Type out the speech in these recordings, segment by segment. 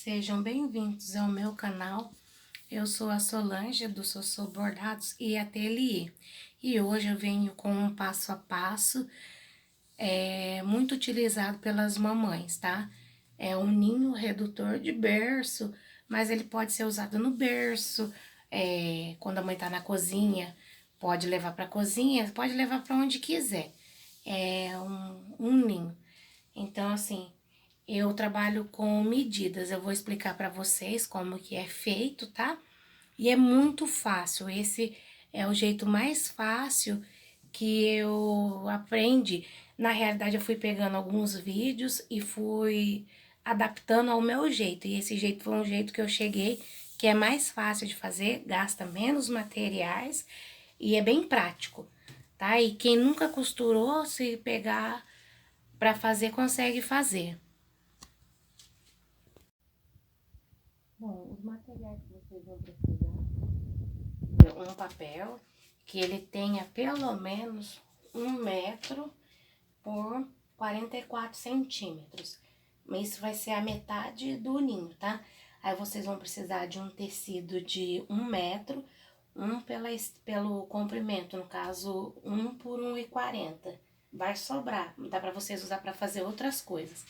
sejam bem-vindos ao meu canal. Eu sou a Solange do Sossô Bordados e Ateliê. E hoje eu venho com um passo a passo muito utilizado pelas mamães, tá? É um ninho redutor de berço, mas ele pode ser usado no berço, quando a mãe tá na cozinha, pode levar pra cozinha, pode levar pra onde quiser. É um ninho. Então, assim, eu trabalho com medidas, eu vou explicar pra vocês como que é feito, tá? E é muito fácil, esse é o jeito mais fácil que eu aprendi. Na realidade, eu fui pegando alguns vídeos e fui adaptando ao meu jeito. E esse jeito foi um jeito que eu cheguei, que é mais fácil de fazer, gasta menos materiais e é bem prático, tá? E quem nunca costurou, se pegar pra fazer, consegue fazer. Bom, os materiais que vocês vão precisar é um papel que ele tenha pelo menos 1 metro por 44 centímetros. Isso vai ser a metade do ninho, tá? Aí vocês vão precisar de um tecido de 1 metro, pelo comprimento, no caso 1 por 1,40. Vai sobrar, dá pra vocês usar pra fazer outras coisas.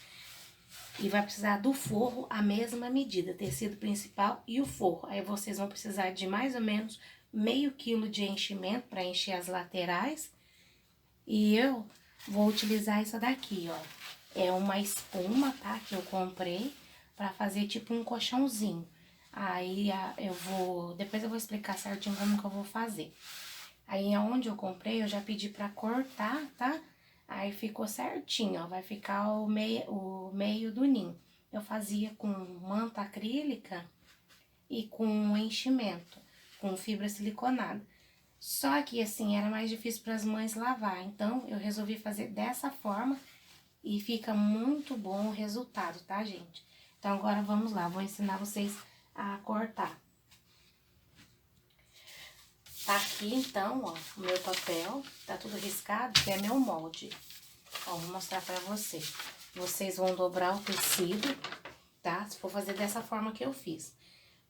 E vai precisar do forro a mesma medida, tecido principal e o forro. Aí vocês vão precisar de mais ou menos meio quilo de enchimento para encher as laterais. E eu vou utilizar essa daqui, ó. É uma espuma, tá? Que eu comprei para fazer tipo um colchãozinho. Aí depois eu vou explicar certinho como que eu vou fazer. Aí aonde eu comprei, eu já pedi para cortar, tá? Aí ficou certinho, ó, vai ficar o meio do ninho. Eu fazia com manta acrílica e com enchimento, com fibra siliconada. Só que assim, era mais difícil para as mães lavar, então eu resolvi fazer dessa forma e fica muito bom o resultado, tá, gente? Então agora vamos lá, vou ensinar vocês a cortar. Tá aqui, então, ó, o meu papel, tá tudo riscado, que é meu molde. Ó, vou mostrar pra vocês. Vocês vão dobrar o tecido, tá? Se for fazer dessa forma que eu fiz.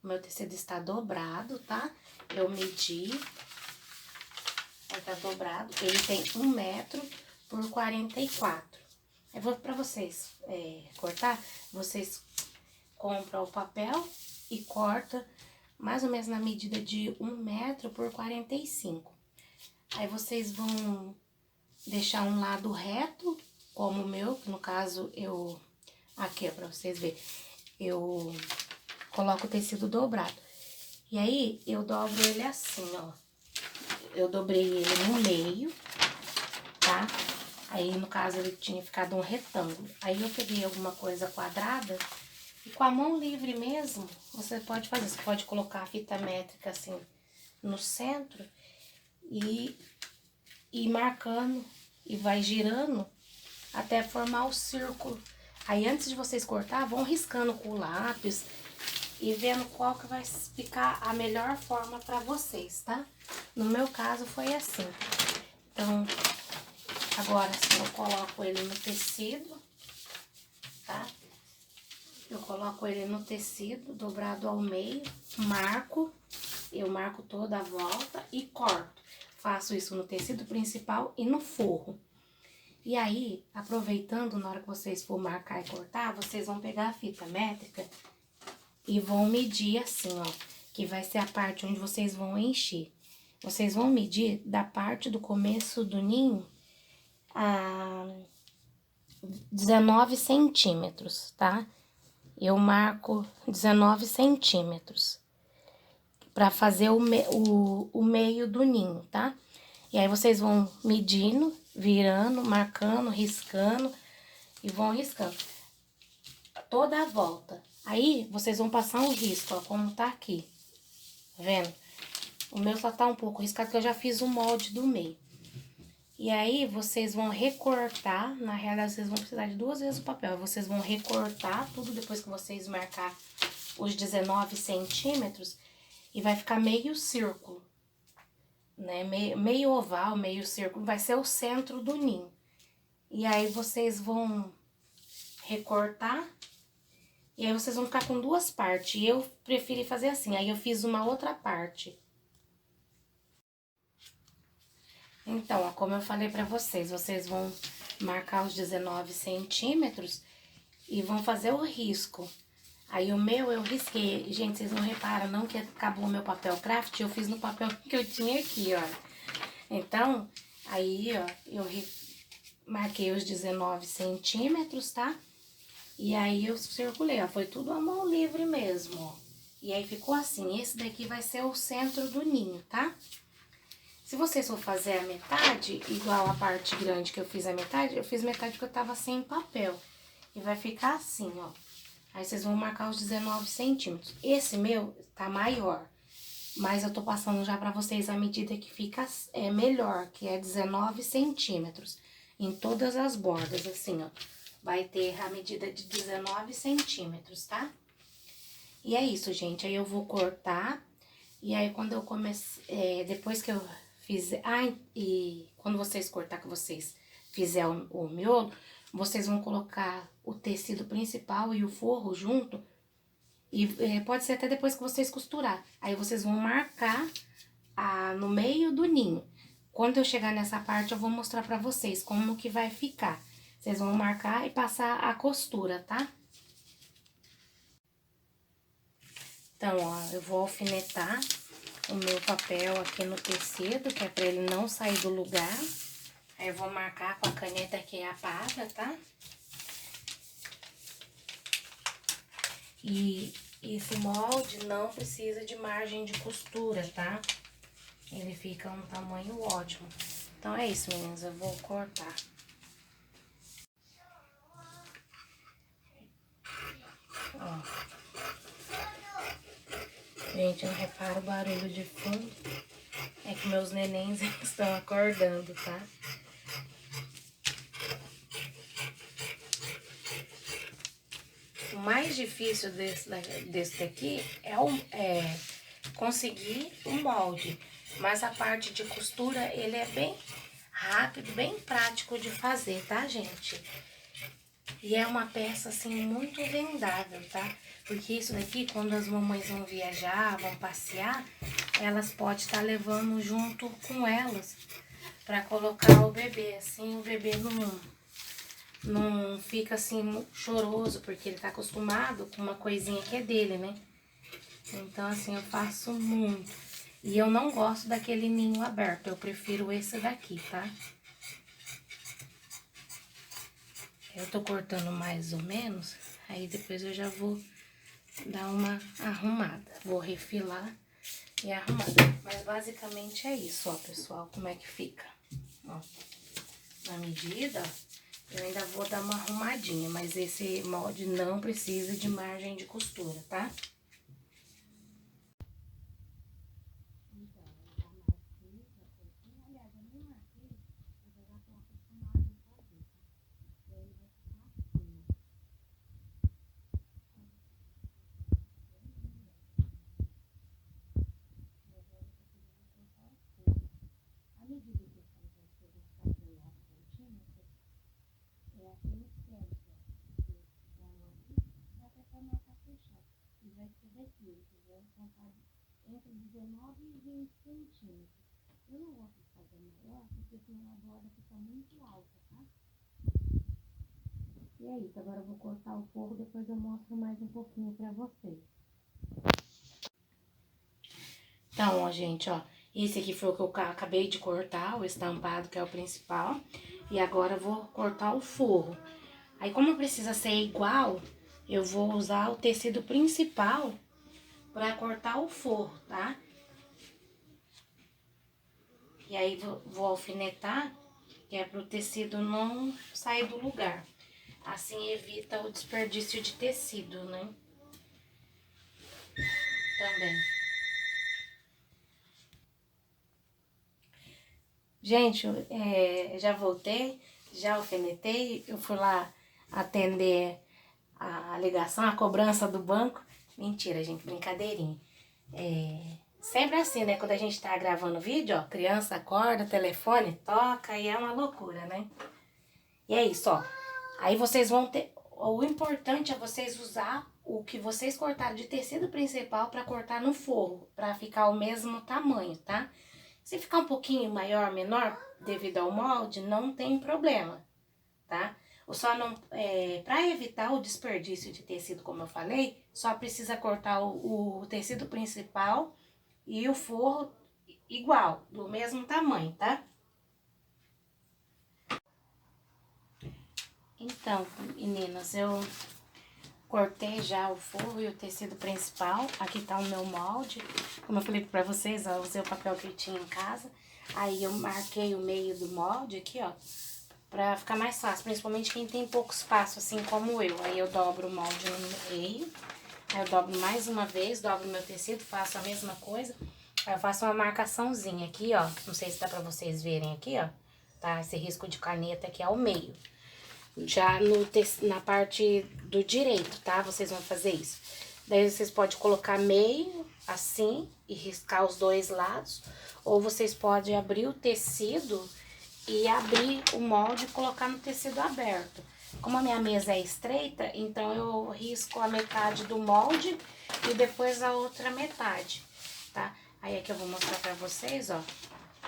O meu tecido está dobrado, tá? Eu medi, aí tá dobrado. Ele tem 1 metro por 44. Eu vou pra vocês cortar, vocês compram o papel e corta mais ou menos na medida de 1 metro por 45. Aí vocês vão deixar um lado reto, como o meu, que no caso aqui ó, pra vocês verem, eu coloco o tecido dobrado. E aí, eu dobro ele assim, ó. Eu dobrei ele no meio, tá? Aí, no caso, ele tinha ficado um retângulo. Aí, eu peguei alguma coisa quadrada e com a mão livre mesmo, você pode fazer. Você pode colocar a fita métrica assim no centro e ir marcando e vai girando até formar o círculo. Aí antes de vocês cortar, vão riscando com o lápis e vendo qual que vai ficar a melhor forma pra vocês, tá? No meu caso foi assim. Então, agora eu coloco ele no tecido, tá? Eu coloco ele no tecido, dobrado ao meio, eu marco toda a volta e corto. Faço isso no tecido principal e no forro. E aí, aproveitando, na hora que vocês for marcar e cortar, vocês vão pegar a fita métrica e vão medir assim, ó, que vai ser a parte onde vocês vão encher. Vocês vão medir da parte do começo do ninho a 19 centímetros, tá? Eu marco 19 centímetros pra fazer o meio do ninho, tá? E aí, vocês vão medindo, virando, marcando, riscando e vão riscando toda a volta. Aí, vocês vão passar um risco, ó, como tá aqui, tá vendo? O meu só tá um pouco riscado, porque eu já fiz o molde do meio. E aí, vocês vão recortar, na realidade, vocês vão precisar de 2 vezes o papel. Vocês vão recortar tudo depois que vocês marcar os 19 centímetros e vai ficar meio círculo, né? Meio oval, meio círculo, vai ser o centro do ninho. E aí, vocês vão recortar E aí vocês vão ficar com duas partes. E eu preferi fazer assim. Aí eu fiz uma outra parte. Então, ó, como eu falei pra vocês, vocês vão marcar os 19 centímetros e vão fazer o risco. Aí o meu eu risquei. Gente, vocês não reparam não que acabou o meu papel craft? Eu fiz no papel que eu tinha aqui, ó. Então, aí, ó, eu marquei os 19 centímetros, tá? E aí eu circulei, ó, foi tudo a mão livre mesmo, ó. E aí ficou assim, esse daqui vai ser o centro do ninho, tá? Se vocês for fazer a metade, igual a parte grande que eu fiz a metade, eu fiz metade porque eu tava sem papel. E vai ficar assim, ó. Aí vocês vão marcar os 19 centímetros. Esse meu tá maior, mas eu tô passando já pra vocês a medida que fica melhor, que é 19 centímetros. Em todas as bordas, assim, ó. Vai ter a medida de 19 centímetros, tá? E é isso, gente. Aí eu vou cortar. E aí, quando eu comecei... depois que eu fizer... Ah, e quando vocês cortar, que vocês fizer o miolo, vocês vão colocar o tecido principal e o forro junto. E pode ser até depois que vocês costurar. Aí, vocês vão marcar no meio do ninho. Quando eu chegar nessa parte, eu vou mostrar pra vocês como que vai ficar. Vocês vão marcar e passar a costura, tá? Então, ó, eu vou alfinetar o meu papel aqui no tecido, que é pra ele não sair do lugar. Aí eu vou marcar com a caneta que é a pava, tá? E esse molde não precisa de margem de costura, tá? Ele fica um tamanho ótimo. Então é isso, meninas, eu vou cortar. Ó. Gente, eu não reparo o barulho de fundo. É que meus nenéns estão acordando, tá? O mais difícil desse daqui é conseguir o molde. Mas a parte de costura, ele é bem rápido, bem prático de fazer, tá, gente? E é uma peça, assim, muito vendável, tá? Porque isso daqui, quando as mamães vão viajar, vão passear, elas podem estar levando junto com elas pra colocar o bebê. Assim, o bebê não fica, assim, choroso, porque ele tá acostumado com uma coisinha que é dele, né? Então, assim, eu faço muito. E eu não gosto daquele ninho aberto, eu prefiro esse daqui, tá? Eu tô cortando mais ou menos, aí depois eu já vou dar uma arrumada. Vou refilar e arrumar. Mas basicamente é isso, ó, pessoal, como é que fica. Ó, na medida, eu ainda vou dar uma arrumadinha, mas esse molde não precisa de margem de costura, tá? Entre 19 e 20 centímetros. Eu não gosto de fazer maior, porque senão a borda fica muito alta, tá? E é isso, agora eu vou cortar o forro, depois eu mostro mais um pouquinho pra vocês. Então, ó, gente, ó, esse aqui foi o que eu acabei de cortar, o estampado, que é o principal. E agora eu vou cortar o forro. Aí, como precisa ser igual, eu vou usar o tecido principal pra cortar o forro, tá? E aí, vou alfinetar, que é pro tecido não sair do lugar. Assim, evita o desperdício de tecido, né? Também. Gente, já voltei, já alfinetei, eu fui lá atender a ligação, a cobrança do banco. Mentira, gente, brincadeirinha. Sempre assim, né? Quando a gente tá gravando vídeo, ó, criança acorda, telefone toca e é uma loucura, né? E é isso, ó. Aí vocês vão ter... O importante é vocês usar o que vocês cortaram de tecido principal para cortar no forro, para ficar o mesmo tamanho, tá? Se ficar um pouquinho maior, menor, devido ao molde, não tem problema, tá? Só não, para evitar o desperdício de tecido, como eu falei, só precisa cortar o tecido principal e o forro igual, do mesmo tamanho, tá? Então, meninas, eu cortei já o forro e o tecido principal. Aqui tá o meu molde. Como eu falei pra vocês, ó, eu usei o papel que eu tinha em casa. Aí eu marquei o meio do molde aqui, ó, pra ficar mais fácil. Principalmente quem tem pouco espaço, assim como eu. Aí eu dobro o molde no meio. Aí eu dobro mais uma vez, dobro meu tecido, faço a mesma coisa. Aí eu faço uma marcaçãozinha aqui, ó. Não sei se dá pra vocês verem aqui, ó. Tá? Esse risco de caneta aqui é o meio. Já na parte do direito, tá? Vocês vão fazer isso. Daí vocês podem colocar meio, assim, e riscar os dois lados. Ou vocês podem abrir o tecido e abrir o molde e colocar no tecido aberto. Como a minha mesa é estreita, então eu risco a metade do molde e depois a outra metade, tá? Aí aqui eu vou mostrar pra vocês, ó.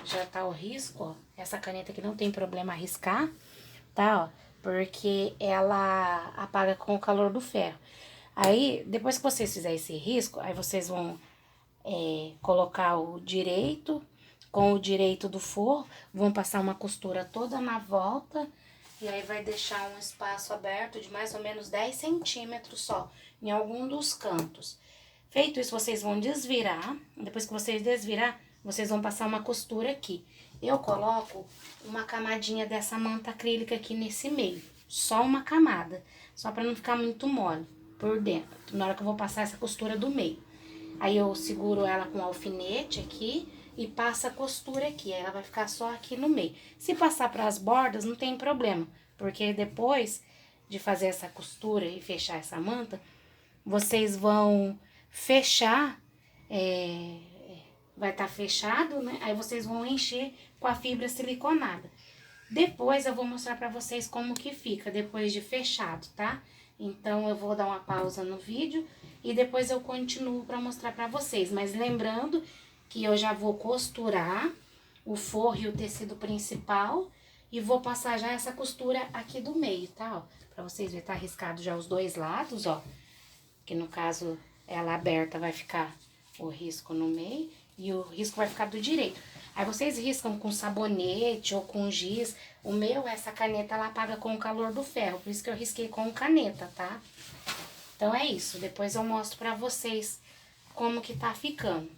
Já tá o risco, ó. Essa caneta aqui não tem problema riscar, tá, ó? Porque ela apaga com o calor do ferro. Aí, depois que vocês fizerem esse risco, aí vocês vão colocar o direito com o direito do forro, vão passar uma costura toda na volta, e aí vai deixar um espaço aberto de mais ou menos 10 centímetros só, em algum dos cantos. Feito isso, vocês vão desvirar, depois que vocês desvirar, vocês vão passar uma costura aqui. Eu coloco uma camadinha dessa manta acrílica aqui nesse meio, só uma camada, só pra não ficar muito mole por dentro, na hora que eu vou passar essa costura do meio. Aí eu seguro ela com um alfinete aqui e passo a costura aqui, aí ela vai ficar só aqui no meio. Se passar para as bordas, não tem problema, porque depois de fazer essa costura e fechar essa manta, vocês vão fechar, vai estar fechado, né? Aí vocês vão encher com a fibra siliconada. Depois eu vou mostrar pra vocês como que fica depois de fechado, tá? Então eu vou dar uma pausa no vídeo e depois eu continuo pra mostrar pra vocês. Mas lembrando que eu já vou costurar o forro e o tecido principal e vou passar já essa costura aqui do meio, tá? Ó, pra vocês verem, tá riscado já os dois lados, ó. Que no caso, ela aberta vai ficar o risco no meio e o risco vai ficar do direito. Aí vocês riscam com sabonete ou com giz. O meu, essa caneta, ela apaga com o calor do ferro, por isso que eu risquei com caneta, tá? Então é isso, depois eu mostro pra vocês como que tá ficando.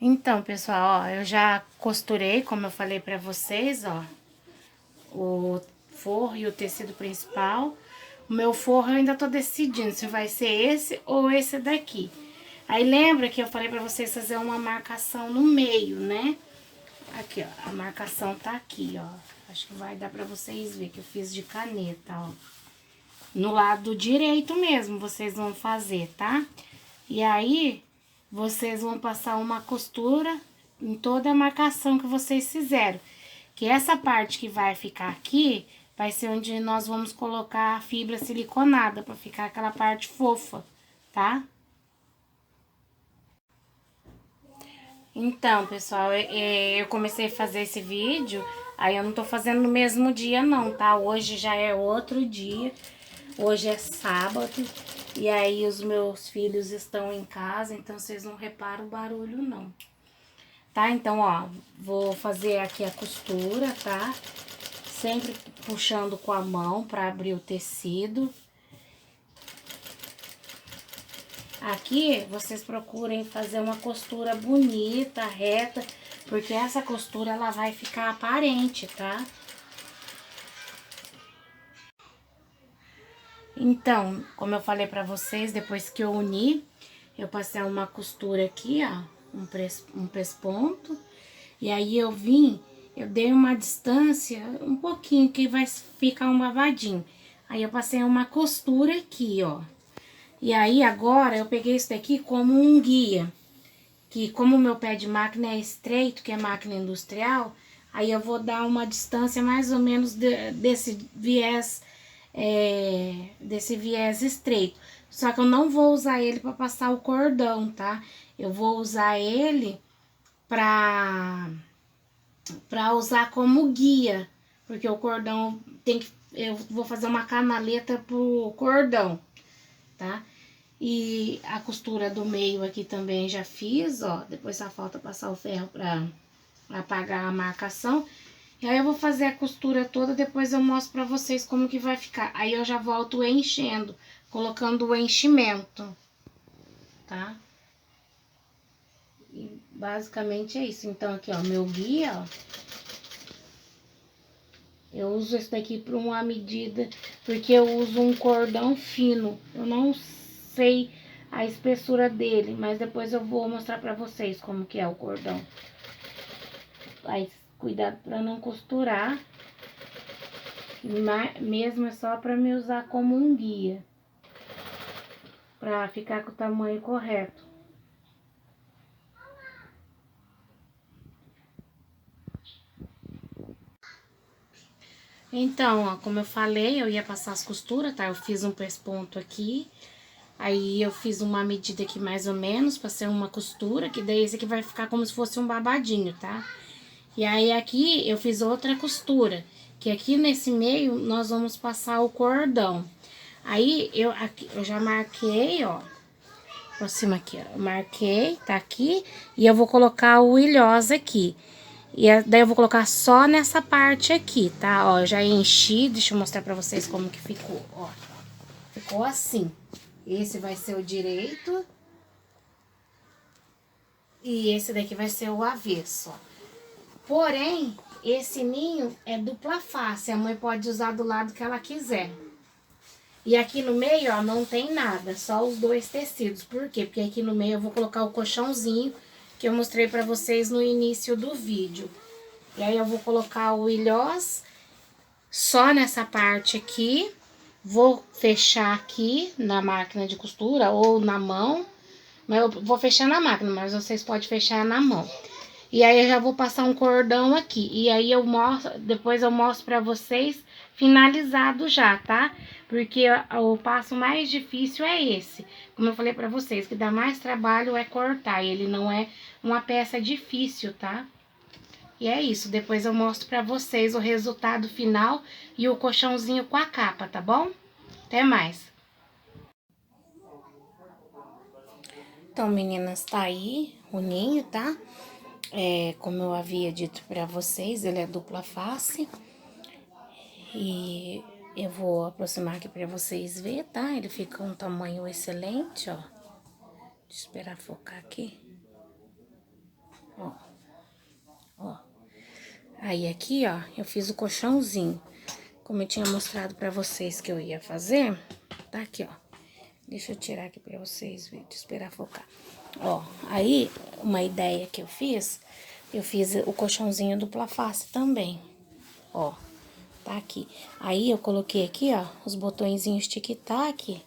Então, pessoal, ó, eu já costurei, como eu falei pra vocês, ó, o forro e o tecido principal. O meu forro eu ainda tô decidindo se vai ser esse ou esse daqui. Aí lembra que eu falei pra vocês fazer uma marcação no meio, né? Aqui, ó, a marcação tá aqui, ó. Acho que vai dar pra vocês verem que eu fiz de caneta, ó. No lado direito mesmo vocês vão fazer, tá? E aí, vocês vão passar uma costura em toda a marcação que vocês fizeram. Que essa parte que vai ficar aqui, vai ser onde nós vamos colocar a fibra siliconada, pra ficar aquela parte fofa, tá? Então, pessoal, eu comecei a fazer esse vídeo, aí eu não tô fazendo no mesmo dia não, tá? Hoje já é outro dia, hoje é sábado, e aí os meus filhos estão em casa, então vocês não reparam o barulho não. Tá? Então, ó, vou fazer aqui a costura, tá? Sempre puxando com a mão pra abrir o tecido. Aqui, vocês procurem fazer uma costura bonita, reta, porque essa costura, ela vai ficar aparente, tá? Então, como eu falei pra vocês, depois que eu uni, eu passei uma costura aqui, ó, um pesponto, e aí eu dei uma distância, um pouquinho, que vai ficar um babadinho. Aí eu passei uma costura aqui, ó. E aí, agora, eu peguei isso daqui como um guia. Que como o meu pé de máquina é estreito, que é máquina industrial, aí eu vou dar uma distância mais ou menos desse viés desse viés estreito. Só que eu não vou usar ele para passar o cordão, tá? Eu vou usar ele pra usar como guia, porque o cordão tem que, eu vou fazer uma canaleta pro cordão, tá? E a costura do meio aqui também já fiz, ó. Depois só falta passar o ferro pra apagar a marcação. E aí eu vou fazer a costura toda, depois eu mostro pra vocês como que vai ficar. Aí eu já volto enchendo, colocando o enchimento, tá? E basicamente é isso. Então aqui, ó, meu guia, ó. Eu uso esse daqui para uma medida, porque eu uso um cordão fino. Eu não sei a espessura dele, mas depois eu vou mostrar pra vocês como que é o cordão. Aí, cuidado para não costurar. Mesmo é só para me usar como um guia, para ficar com o tamanho correto. Então, ó, como eu falei, eu ia passar as costuras, tá? Eu fiz um pesponto aqui, aí eu fiz uma medida aqui mais ou menos, pra ser uma costura, que daí esse aqui vai ficar como se fosse um babadinho, tá? E aí aqui eu fiz outra costura, que aqui nesse meio nós vamos passar o cordão. Aí eu já marquei, ó, por cima aqui, ó, eu marquei, tá aqui, e eu vou colocar o ilhós aqui. E daí eu vou colocar só nessa parte aqui, tá? Ó, eu já enchi, deixa eu mostrar pra vocês como que ficou, ó. Ficou assim. Esse vai ser o direito. E esse daqui vai ser o avesso, ó. Porém, esse ninho é dupla face. A mãe pode usar do lado que ela quiser. E aqui no meio, ó, não tem nada. Só os dois tecidos. Por quê? Porque aqui no meio eu vou colocar o colchãozinho que eu mostrei pra vocês no início do vídeo. E aí eu vou colocar o ilhós só nessa parte aqui. Vou fechar aqui na máquina de costura ou na mão. Mas eu vou fechar na máquina, mas vocês podem fechar na mão. E aí eu já vou passar um cordão aqui. E aí eu mostro, depois eu mostro pra vocês finalizado já, tá? Porque o passo mais difícil é esse. Como eu falei pra vocês, que dá mais trabalho é cortar. Ele não é uma peça difícil, tá? E é isso, depois eu mostro pra vocês o resultado final e o colchãozinho com a capa, tá bom? Até mais! Então, meninas, tá aí o ninho, tá? Como eu havia dito pra vocês, ele é dupla face. E eu vou aproximar aqui pra vocês verem, tá? Ele fica um tamanho excelente, ó. Deixa eu esperar focar aqui. Ó. Ó. Aí aqui, ó, eu fiz o colchãozinho. Como eu tinha mostrado pra vocês que eu ia fazer, tá aqui, ó. Deixa eu tirar aqui pra vocês verem, deixa eu esperar focar. Ó, aí, uma ideia que eu fiz o colchãozinho dupla face também. Ó, tá aqui. Aí, eu coloquei aqui, ó, os botõezinhos tic-tac.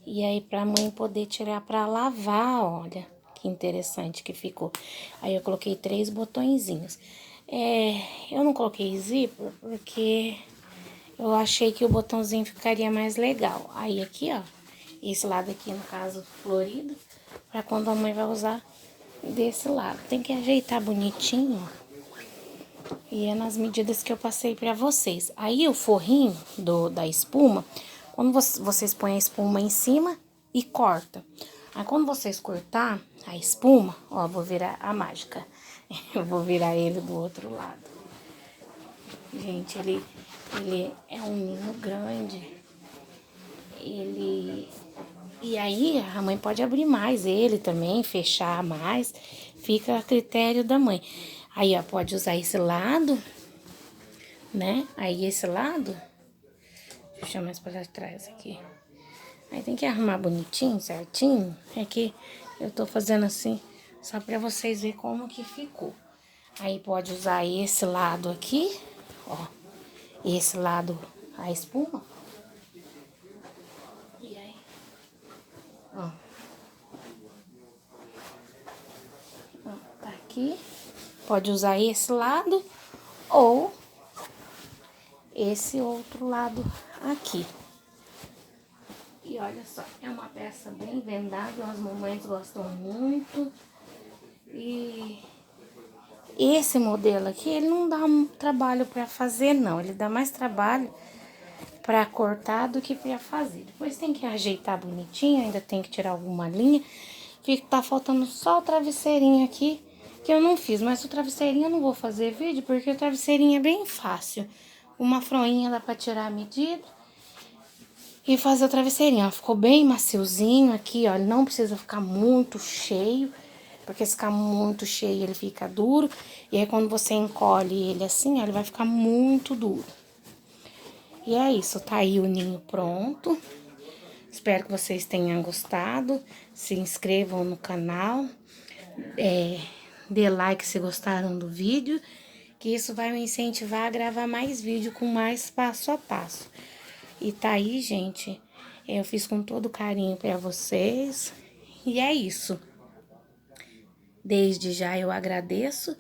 E aí, pra mãe poder tirar pra lavar, olha, que interessante que ficou. Aí, eu coloquei 3 botõezinhos. Eu não coloquei zíper porque eu achei que o botãozinho ficaria mais legal. Aí, aqui, ó, esse lado aqui, no caso, florido, pra quando a mãe vai usar desse lado. Tem que ajeitar bonitinho, ó. E é nas medidas que eu passei pra vocês. Aí, o forrinho da espuma, quando vocês põem a espuma em cima e corta. Aí, quando vocês cortar a espuma, ó, vou virar a mágica. Eu vou virar ele do outro lado. Gente, ele é um ninho grande. E aí, a mãe pode abrir mais ele também, fechar mais. Fica a critério da mãe. Aí, ó, pode usar esse lado, né? Aí, esse lado... Deixa eu mais pra trás aqui. Aí, tem que arrumar bonitinho, certinho. É que eu tô fazendo assim, só pra vocês verem como que ficou. Aí, pode usar esse lado aqui, ó. Esse lado, a espuma. E aí, ó. Tá aqui. Pode usar esse lado ou esse outro lado aqui. E olha só, é uma peça bem vendável, as mamães gostam muito. E esse modelo aqui, ele não dá trabalho pra fazer, não. Ele dá mais trabalho pra cortar do que pra fazer. Depois tem que ajeitar bonitinho, ainda tem que tirar alguma linha. Tá faltando só o travesseirinho aqui, que eu não fiz. Mas o travesseirinho eu não vou fazer vídeo, porque o travesseirinho é bem fácil. Uma froinha dá pra tirar a medida e fazer o travesseirinho. Ó, ficou bem maciozinho aqui, ó. Ele não precisa ficar muito cheio, porque se ficar muito cheio ele fica duro. E aí quando você encolhe ele assim, ó, ele vai ficar muito duro. E é isso, tá aí o ninho pronto. Espero que vocês tenham gostado. Se inscrevam no canal. Dê like se gostaram do vídeo, que isso vai me incentivar a gravar mais vídeo com mais passo a passo. E tá aí, gente, eu fiz com todo carinho pra vocês, e é isso. Desde já eu agradeço,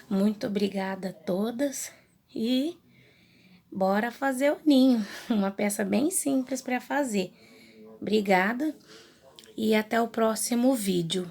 muito obrigada a todas, e bora fazer o ninho, uma peça bem simples pra fazer. Obrigada, e até o próximo vídeo.